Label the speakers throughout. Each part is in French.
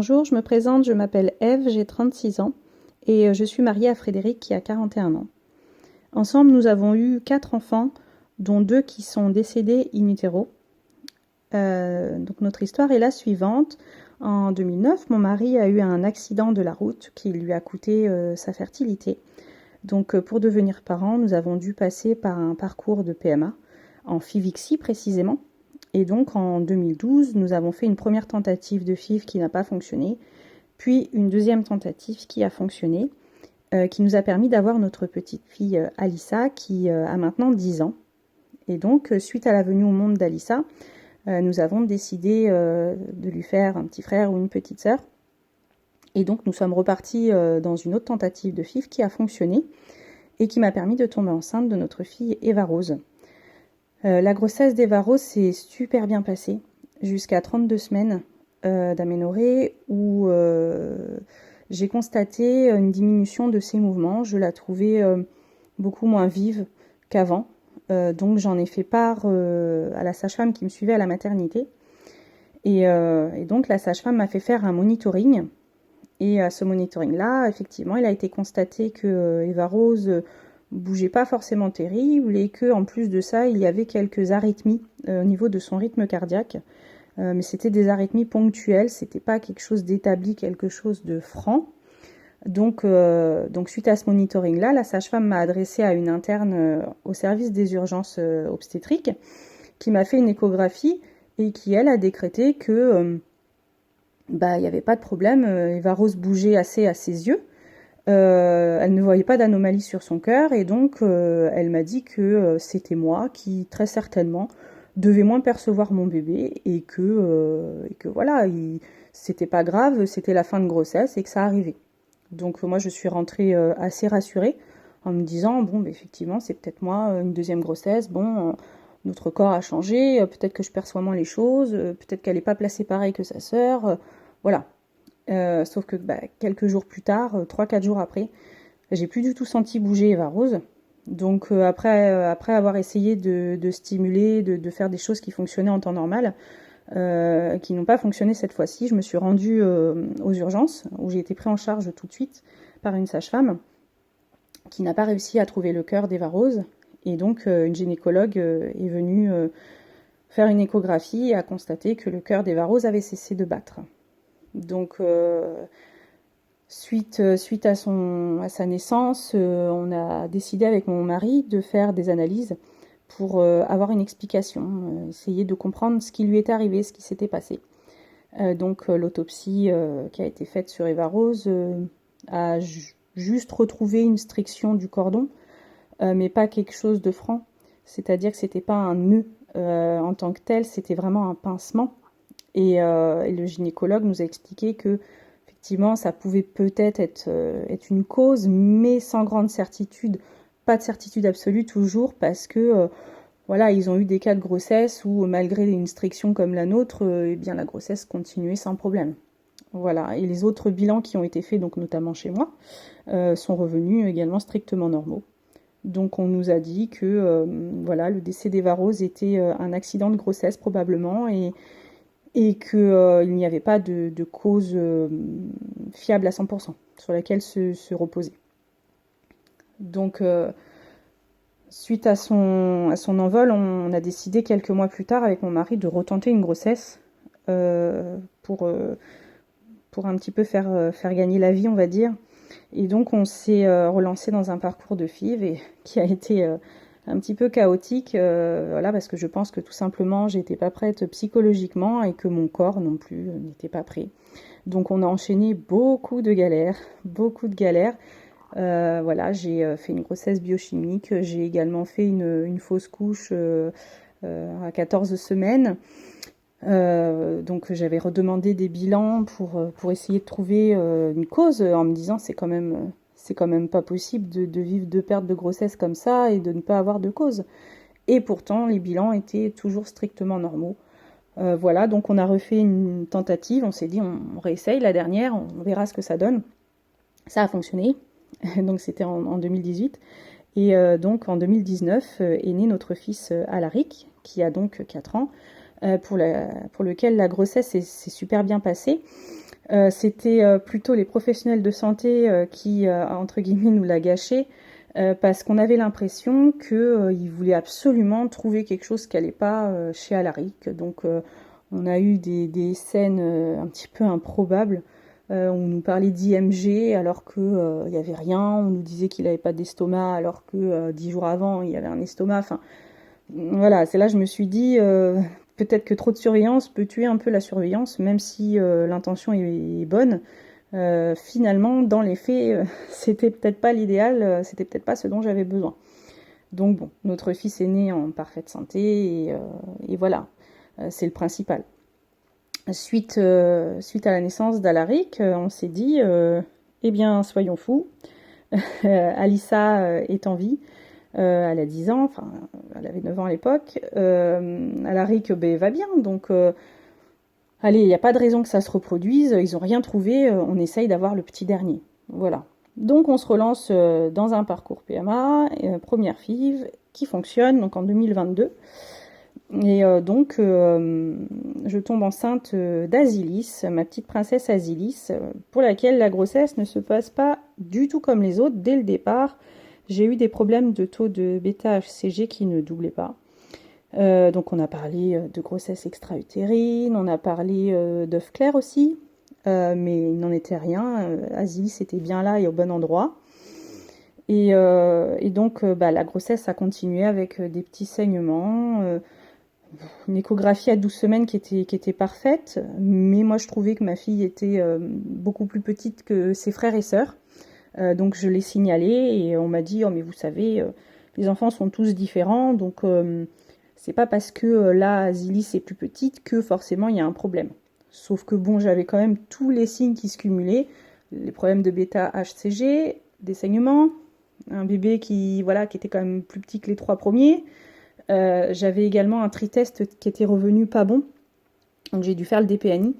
Speaker 1: Bonjour, je me présente, je m'appelle Ève, j'ai 36 ans et je suis mariée à Frédéric qui a 41 ans. Ensemble, nous avons eu 4 enfants, dont 2 qui sont décédés in utero. Donc notre histoire est la suivante. En 2009, mon mari a eu un accident de la route qui lui a coûté sa fertilité. Donc pour devenir parents, nous avons dû passer par un parcours de PMA, en FIV-ICSI précisément. Et donc en 2012, nous avons fait une première tentative de FIV qui n'a pas fonctionné, puis une deuxième tentative qui a fonctionné, qui nous a permis d'avoir notre petite fille Alissa qui a maintenant 10 ans. Et donc suite à la venue au monde d'Alissa, nous avons décidé de lui faire un petit frère ou une petite sœur. Et donc nous sommes repartis dans une autre tentative de FIV qui a fonctionné et qui m'a permis de tomber enceinte de notre fille Eva Rose. La grossesse d'Eva Rose s'est super bien passée jusqu'à 32 semaines d'aménorrhée où j'ai constaté une diminution de ses mouvements. Je la trouvais beaucoup moins vive qu'avant. Donc j'en ai fait part à la sage-femme qui me suivait à la maternité. Et donc la sage-femme m'a fait faire un monitoring. Et à ce monitoring-là, effectivement, il a été constaté que Eva Rose bougeait pas forcément terrible et que en plus de ça, il y avait quelques arythmies au niveau de son rythme cardiaque. Mais c'était des arythmies ponctuelles, c'était pas quelque chose d'établi, quelque chose de franc. Donc suite à ce monitoring-là, la sage-femme m'a adressée à une interne au service des urgences obstétriques qui m'a fait une échographie et qui, elle, a décrété que il n'y avait pas de problème. Eva Rose bougeait assez à ses yeux. Elle ne voyait pas d'anomalie sur son cœur et donc elle m'a dit que c'était moi qui très certainement devais moins percevoir mon bébé et que voilà, c'était pas grave, c'était la fin de grossesse et que ça arrivait. Donc moi je suis rentrée assez rassurée en me disant bon effectivement c'est peut-être moi une deuxième grossesse, bon notre corps a changé, peut-être que je perçois moins les choses, peut-être qu'elle n'est pas placée pareil que sa sœur, voilà. Sauf que quelques jours plus tard, 3-4 jours après, j'ai plus du tout senti bouger Eva Rose. Donc après avoir essayé de stimuler, de faire des choses qui fonctionnaient en temps normal, qui n'ont pas fonctionné cette fois-ci, je me suis rendue aux urgences, où j'ai été prise en charge tout de suite par une sage-femme qui n'a pas réussi à trouver le cœur d'Eva Rose. Et donc une gynécologue est venue faire une échographie et a constaté que le cœur d'Eva Rose avait cessé de battre. Donc suite à sa naissance, on a décidé avec mon mari de faire des analyses pour avoir une explication, essayer de comprendre ce qui lui était arrivé, ce qui s'était passé. Donc l'autopsie qui a été faite sur Eva Rose a juste retrouvé une striction du cordon, mais pas quelque chose de franc. C'est-à-dire que c'était pas un nœud en tant que tel, c'était vraiment un pincement. Et le gynécologue nous a expliqué que effectivement ça pouvait peut-être être une cause, mais sans grande certitude, pas de certitude absolue toujours, parce que voilà, ils ont eu des cas de grossesse où malgré une striction comme la nôtre, eh bien la grossesse continuait sans problème. Voilà, et les autres bilans qui ont été faits, donc notamment chez moi, sont revenus également strictement normaux. Donc on nous a dit que voilà, le décès d'Eva Rose était un accident de grossesse probablement et qu'il n'y avait pas de cause fiable à 100% sur laquelle se reposer. Donc suite à son envol, on a décidé quelques mois plus tard avec mon mari de retenter une grossesse pour un petit peu faire gagner la vie, on va dire. Et donc on s'est relancé dans un parcours de FIV et qui a été un petit peu chaotique, voilà, parce que je pense que tout simplement j'étais pas prête psychologiquement et que mon corps non plus n'était pas prêt. Donc on a enchaîné beaucoup de galères. Voilà, j'ai fait une grossesse biochimique, j'ai également fait une fausse couche à 14 semaines. Donc j'avais redemandé des bilans pour essayer de trouver une cause en me disant c'est quand même pas possible de vivre 2 pertes de grossesse comme ça et de ne pas avoir de cause. Et pourtant les bilans étaient toujours strictement normaux. Voilà, donc on a refait une tentative, on s'est dit on réessaye la dernière, on verra ce que ça donne. Ça a fonctionné, donc c'était en 2018. Et donc en 2019 est né notre fils Alaric, qui a donc 4 ans. Pour lequel la grossesse s'est super bien passée. C'était plutôt les professionnels de santé qui, entre guillemets, nous l'a gâché, parce qu'on avait l'impression qu'ils voulaient absolument trouver quelque chose qui n'allait pas chez Alaric. Donc on a eu des scènes un petit peu improbables. On nous parlait d'IMG alors qu'il n'y avait rien. On nous disait qu'il n'avait pas d'estomac alors que 10 jours avant, il y avait un estomac. Enfin, voilà, c'est là que je me suis dit, peut-être que trop de surveillance peut tuer un peu la surveillance, même si l'intention est bonne. Finalement, dans les faits, c'était peut-être pas l'idéal, c'était peut-être pas ce dont j'avais besoin. Donc bon, notre fils est né en parfaite santé et voilà, c'est le principal. Suite à la naissance d'Alaric, on s'est dit, eh bien, soyons fous, Alissa est en vie. Elle a 10 ans, enfin, elle avait 9 ans à l'époque. Alaric va bien, donc allez, il n'y a pas de raison que ça se reproduise. Ils n'ont rien trouvé, on essaye d'avoir le petit dernier. Voilà. Donc on se relance dans un parcours PMA, première FIV, qui fonctionne, donc en 2022. Et donc, je tombe enceinte d'Asilis, ma petite princesse Asilis, pour laquelle la grossesse ne se passe pas du tout comme les autres. Dès le départ, j'ai eu des problèmes de taux de bêta-HCG qui ne doublaient pas. Donc on a parlé de grossesse extra-utérine, on a parlé d'œuf clair aussi, mais il n'en était rien. Asilis était bien là et au bon endroit. Et donc la grossesse a continué avec des petits saignements, une échographie à 12 semaines qui était parfaite, mais moi je trouvais que ma fille était beaucoup plus petite que ses frères et sœurs. Donc je l'ai signalé et on m'a dit, oh mais vous savez, les enfants sont tous différents, donc c'est pas parce que là Asilis est plus petite que forcément il y a un problème. Sauf que bon, j'avais quand même tous les signes qui se cumulaient, les problèmes de bêta-HCG, des saignements, un bébé qui était quand même plus petit que les 3 premiers. J'avais également un tritest qui était revenu pas bon, donc j'ai dû faire le DPNI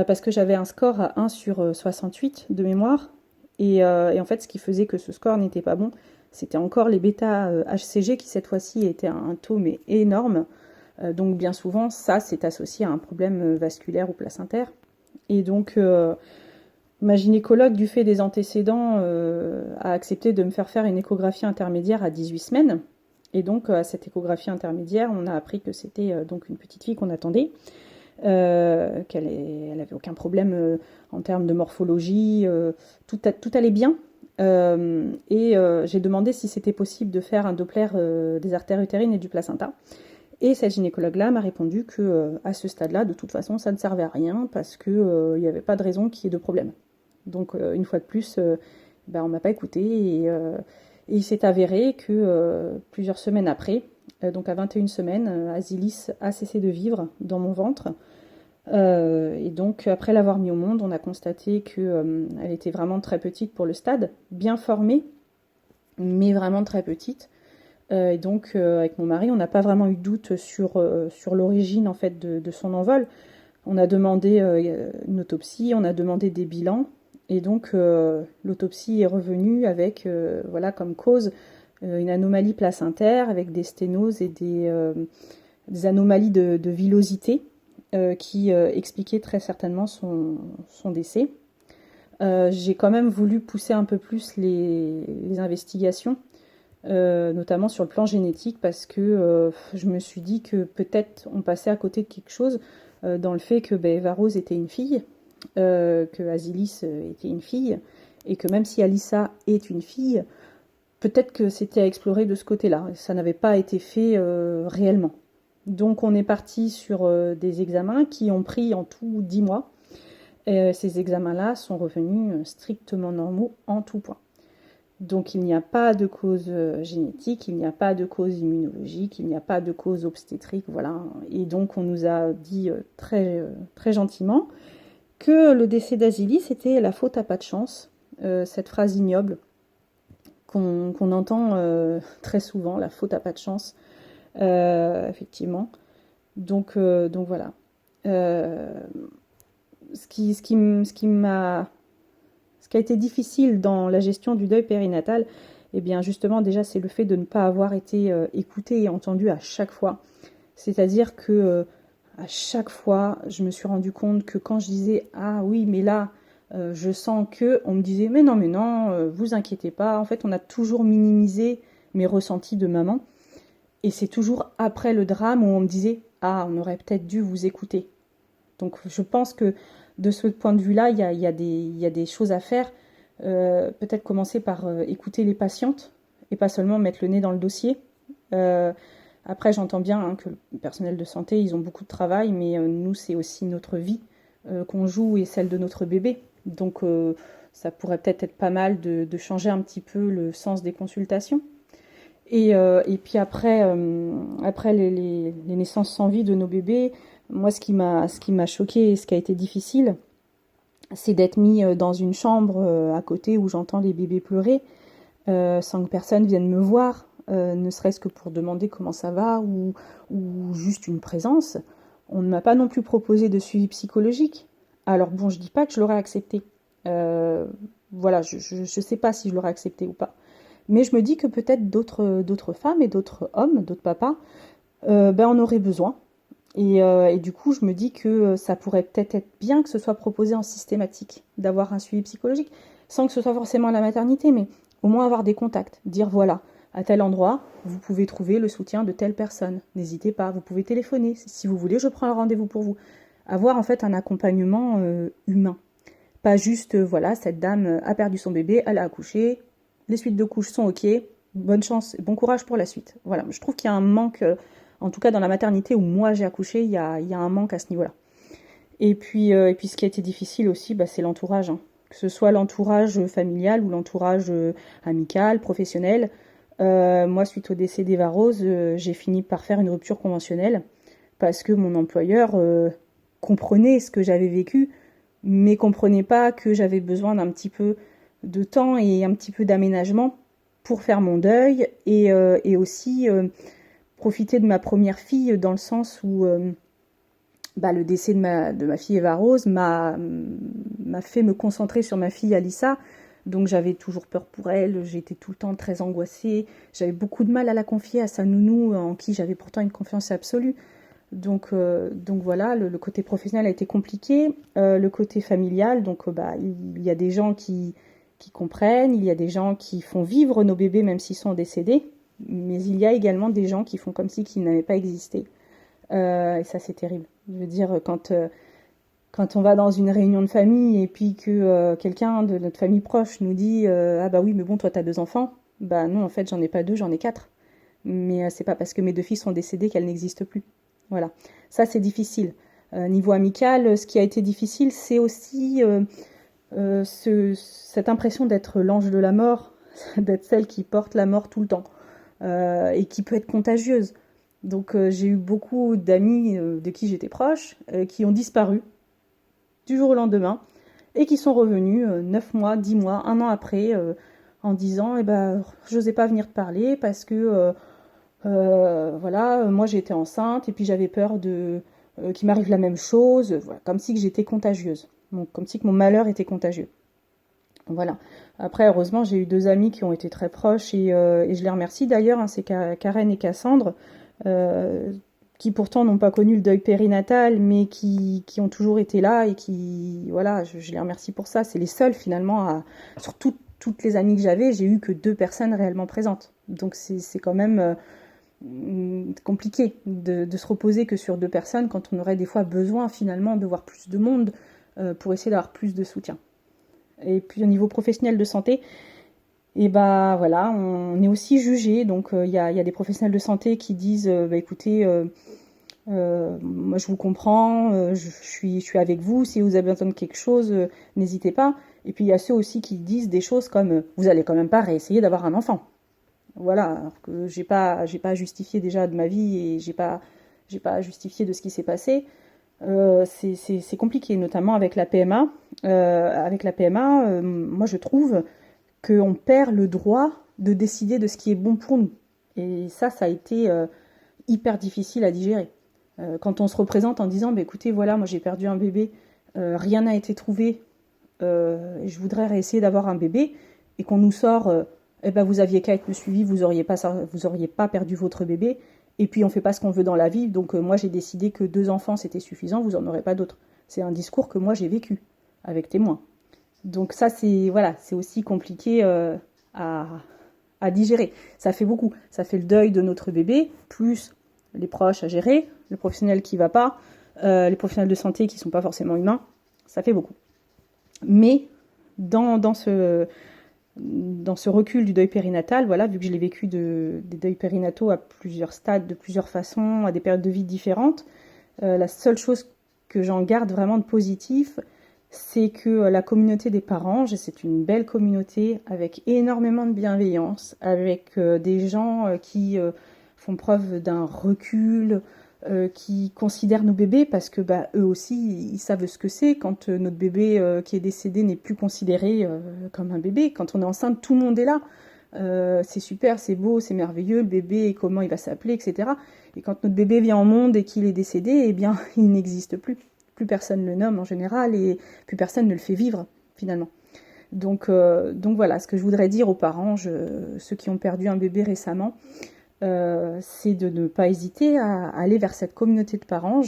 Speaker 1: parce que j'avais un score à 1 sur 68 de mémoire. Et en fait, ce qui faisait que ce score n'était pas bon, c'était encore les bêta-HCG qui cette fois-ci étaient à un taux mais énorme. Donc bien souvent, ça c'est associé à un problème vasculaire ou placentaire. Et donc ma gynécologue, du fait des antécédents, a accepté de me faire une échographie intermédiaire à 18 semaines. Et donc à cette échographie intermédiaire, on a appris que c'était donc une petite fille qu'on attendait. Qu'elle avait aucun problème en termes de morphologie, tout allait bien. J'ai demandé si c'était possible de faire un Doppler des artères utérines et du placenta. Et cette gynécologue-là m'a répondu que à ce stade-là, de toute façon, ça ne servait à rien parce que il n'y avait pas de raison qu'il y ait de problème. Donc une fois de plus, on m'a pas écouté et il s'est avéré que plusieurs semaines après, donc à 21 semaines, Asilis a cessé de vivre dans mon ventre. Et donc après l'avoir mis au monde, on a constaté qu'elle était vraiment très petite pour le stade, bien formée, mais vraiment très petite. Et donc avec mon mari, on n'a pas vraiment eu de doute sur l'origine en fait de son envol. On a demandé une autopsie, on a demandé des bilans. Et donc l'autopsie est revenue avec comme cause une anomalie placentaire avec des sténoses et des anomalies de villosité qui expliquaient très certainement son décès. J'ai quand même voulu pousser un peu plus les investigations, notamment sur le plan génétique, parce que je me suis dit que peut-être on passait à côté de quelque chose dans le fait que Eva Rose était une fille, que Asilis était une fille, et que même si Alissa est une fille, peut-être que c'était à explorer de ce côté-là. Ça n'avait pas été fait réellement. Donc on est parti sur des examens qui ont pris en tout 10 mois. Ces examens-là sont revenus strictement normaux en tout point. Donc il n'y a pas de cause génétique, il n'y a pas de cause immunologique, il n'y a pas de cause obstétrique, voilà. Et donc on nous a dit très, très gentiment que le décès d'Asilis c'était la faute à pas de chance, cette phrase ignoble qu'on entend très souvent, la faute à pas de chance, effectivement. Donc voilà. Ce qui a été difficile dans la gestion du deuil périnatal, eh bien justement déjà c'est le fait de ne pas avoir été écouté et entendu à chaque fois. C'est-à-dire que à chaque fois, je me suis rendu compte que quand je disais ah oui, mais là, je sens que, on me disait mais non, vous inquiétez pas. En fait, on a toujours minimisé mes ressentis de maman. Et c'est toujours après le drame où on me disait ah, on aurait peut-être dû vous écouter. Donc je pense que de ce point de vue-là, il y a des choses à faire. Peut-être commencer par écouter les patientes et pas seulement mettre le nez dans le dossier. Euh, Après, j'entends bien hein, que le personnel de santé, ils ont beaucoup de travail, mais nous, c'est aussi notre vie qu'on joue et celle de notre bébé. Donc, ça pourrait peut-être être pas mal de changer un petit peu le sens des consultations. Et puis après, après les naissances sans vie de nos bébés, moi, ce qui m'a choqué et ce qui a été difficile, c'est d'être mis dans une chambre à côté où j'entends les bébés pleurer sans que personne vienne me voir, ne serait-ce que pour demander comment ça va ou juste une présence. On ne m'a pas non plus proposé de suivi psychologique. Alors bon, je dis pas que je l'aurais accepté. Euh, voilà, je sais pas si je l'aurais accepté ou pas. Mais je me dis que peut-être d'autres femmes et d'autres hommes, d'autres papas, ben en auraient besoin. Et du coup, je me dis que ça pourrait peut-être être bien que ce soit proposé en systématique, d'avoir un suivi psychologique, sans que ce soit forcément à la maternité, mais au moins avoir des contacts. Dire voilà, à tel endroit, vous pouvez trouver le soutien de telle personne. N'hésitez pas, vous pouvez téléphoner. Si vous voulez, je prends un rendez-vous pour vous. Avoir en fait un accompagnement humain. Pas juste, voilà, cette dame a perdu son bébé, elle a accouché, les suites de couches sont ok, bonne chance et bon courage pour la suite. Voilà, je trouve qu'il y a un manque, en tout cas dans la maternité où moi j'ai accouché, il y a un manque à ce niveau-là. Et puis ce qui a été difficile aussi, bah, c'est l'entourage, hein. Que ce soit l'entourage familial ou l'entourage amical, professionnel. Moi, suite au décès d'Eva Rose, j'ai fini par faire une rupture conventionnelle parce que mon employeur comprenait ce que j'avais vécu, mais comprenait pas que j'avais besoin d'un petit peu de temps et un petit peu d'aménagement pour faire mon deuil et aussi profiter de ma première fille dans le sens où bah, le décès de ma fille Eva Rose m'a fait me concentrer sur ma fille Alissa. Donc j'avais toujours peur pour elle, j'étais tout le temps très angoissée, j'avais beaucoup de mal à la confier à sa nounou en qui j'avais pourtant une confiance absolue. Donc voilà, le côté professionnel a été compliqué. Le côté familial, donc bah, il y a des gens qui comprennent, il y a des gens qui font vivre nos bébés même s'ils sont décédés, mais il y a également des gens qui font comme si qu'ils n'avaient pas existé. Et ça, c'est terrible. Je veux dire, quand on va dans une réunion de famille et puis que quelqu'un de notre famille proche nous dit ah bah oui, mais bon, toi, t'as 2 enfants. Bah non, en fait, j'en ai pas 2, j'en ai 4. Mais c'est pas parce que mes 2 filles sont décédées qu'elles n'existent plus. Voilà. Ça, c'est difficile. Niveau amical, ce qui a été difficile, c'est aussi cette impression d'être l'ange de la mort, d'être celle qui porte la mort tout le temps et qui peut être contagieuse. Donc j'ai eu beaucoup d'amis de qui j'étais proche qui ont disparu du jour au lendemain et qui sont revenus 9 mois, 10 mois, 1 an après en disant eh ben, j'osais pas venir te parler parce que voilà, moi j'étais enceinte et puis j'avais peur de qu'il m'arrive la même chose, voilà, comme si que j'étais contagieuse, donc, comme si que mon malheur était contagieux. Voilà. Après, heureusement, j'ai eu 2 amis qui ont été très proches et je les remercie d'ailleurs, hein, c'est Karen et Cassandre, euh, qui pourtant n'ont pas connu le deuil périnatal, mais qui ont toujours été là et qui, voilà, je les remercie pour ça. C'est les seuls finalement sur toutes les amies que j'avais, j'ai eu que 2 personnes réellement présentes. Donc c'est quand même compliqué de se reposer que sur 2 personnes quand on aurait des fois besoin finalement de voir plus de monde pour essayer d'avoir plus de soutien. Et puis au niveau professionnel de santé, et bah voilà, on est aussi jugé. Donc y a des professionnels de santé qui disent bah écoutez, moi je vous comprends, je suis avec vous, si vous avez besoin de quelque chose, n'hésitez pas. Et puis il y a ceux aussi qui disent des choses comme vous allez quand même pas réessayer d'avoir un enfant. Voilà, alors que j'ai pas à justifier déjà de ma vie et j'ai pas à justifier de ce qui s'est passé. C'est compliqué, notamment avec la PMA. Avec la PMA, moi je trouve qu'on perd le droit de décider de ce qui est bon pour nous. Et ça a été hyper difficile à digérer. Quand on se représente en disant, bah, écoutez, voilà, moi j'ai perdu un bébé, rien n'a été trouvé, et je voudrais réessayer d'avoir un bébé, et qu'on nous sort, eh ben, vous aviez qu'à être suivi, vous auriez pas perdu votre bébé, Et puis on fait pas ce qu'on veut dans la vie, donc moi j'ai décidé que 2 enfants c'était suffisant, vous en aurez pas d'autres. C'est un discours que moi j'ai vécu avec témoins. Donc ça c'est voilà, c'est aussi compliqué à, à digérer. Ça fait beaucoup. Ça fait le deuil de notre bébé, plus les proches à gérer, le professionnel qui va pas, les professionnels de santé qui sont pas forcément humains. Ça fait beaucoup. Mais dans ce recul du deuil périnatal, voilà, vu que je l'ai vécu des deuils périnataux à plusieurs stades, de plusieurs façons, à des périodes de vie différentes, la seule chose que j'en garde vraiment de positif, c'est que la communauté des parents, c'est une belle communauté avec énormément de bienveillance, avec des gens qui font preuve d'un recul, qui considèrent nos bébés parce que bah, eux aussi, ils savent ce que c'est quand notre bébé qui est décédé n'est plus considéré comme un bébé. Quand on est enceinte, tout le monde est là. C'est super, c'est beau, c'est merveilleux, le bébé, comment il va s'appeler, etc. Et quand notre bébé vient au monde et qu'il est décédé, eh bien, il n'existe plus. Plus personne le nomme en général et plus personne ne le fait vivre finalement. Donc voilà, ce que je voudrais dire aux parents, ceux qui ont perdu un bébé récemment, c'est de ne pas hésiter à aller vers cette communauté de parents.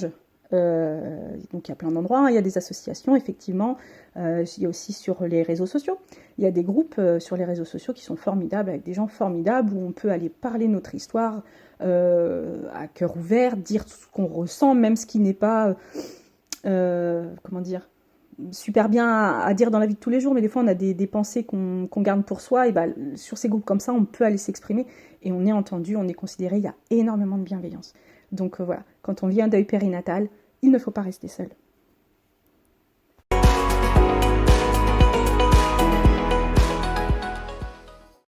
Speaker 1: Donc il y a plein d'endroits, hein, il y a des associations effectivement, il y a aussi sur les réseaux sociaux, il y a des groupes sur les réseaux sociaux qui sont formidables, avec des gens formidables où on peut aller parler notre histoire à cœur ouvert, dire tout ce qu'on ressent, même ce qui n'est pas comment dire, super bien à dire dans la vie de tous les jours, mais des fois on a des pensées qu'on garde pour soi, et bah, sur ces groupes comme ça, on peut aller s'exprimer, et on est entendu, on est considéré, il y a énormément de bienveillance. Donc voilà, quand on vit un deuil périnatal, il ne faut pas rester seul.